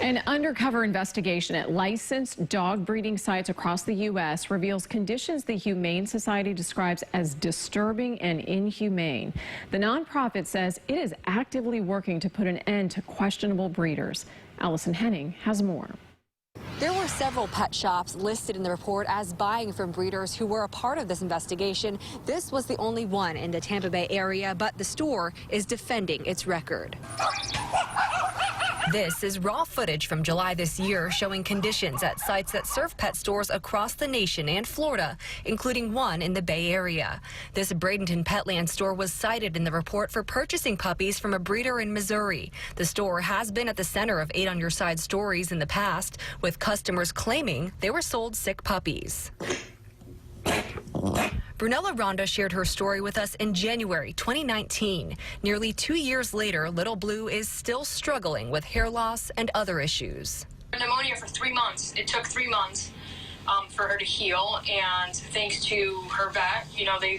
An undercover investigation at licensed dog breeding sites across the U.S. reveals conditions the Humane Society describes as disturbing and inhumane. The nonprofit says it is actively working to put an end to questionable breeders. Allison Henning has more. There were several pet shops listed in the report as buying from breeders who were a part of this investigation. This was the only one in the Tampa Bay area, but the store is defending its record. This is raw footage from July this year showing conditions at sites that serve pet stores across the nation and Florida, including one in the Bay Area. This Bradenton PETLAND store was cited in the report for purchasing puppies from a breeder in Missouri. The store has been at the center of 8 on Your Side stories in the past, with customers claiming they were sold sick puppies. BRUNELA RONDA shared her story with us in January 2019. Nearly 2 years later, Little Blue is still struggling with hair loss and other issues. Pneumonia for 3 months. It took 3 months for her to heal, and thanks to her vet,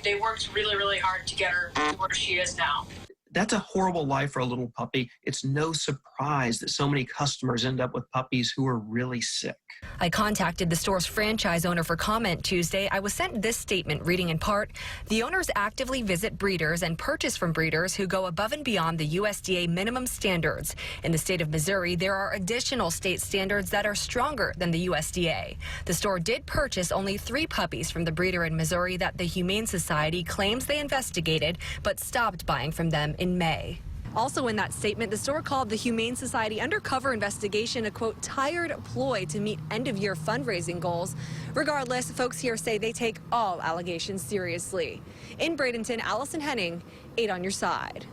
they worked really hard to get her to where she is now. That's a horrible life for a little puppy. It's no surprise that so many customers end up with puppies who are really sick. I contacted the store's franchise owner for comment Tuesday. I was sent this statement reading in part, the owners actively visit breeders and purchase from breeders who go above and beyond the USDA minimum standards. In the state of Missouri, there are additional state standards that are stronger than the USDA. The store did purchase only 3 puppies from the breeder in Missouri that the Humane Society claims they investigated, but stopped buying from them in May. Also in that statement, the store called the Humane Society undercover investigation a, quote, tired ploy to meet end-of-year fundraising goals. Regardless, folks here say they take all allegations seriously. In Bradenton, Allison Henning, 8 on Your Side.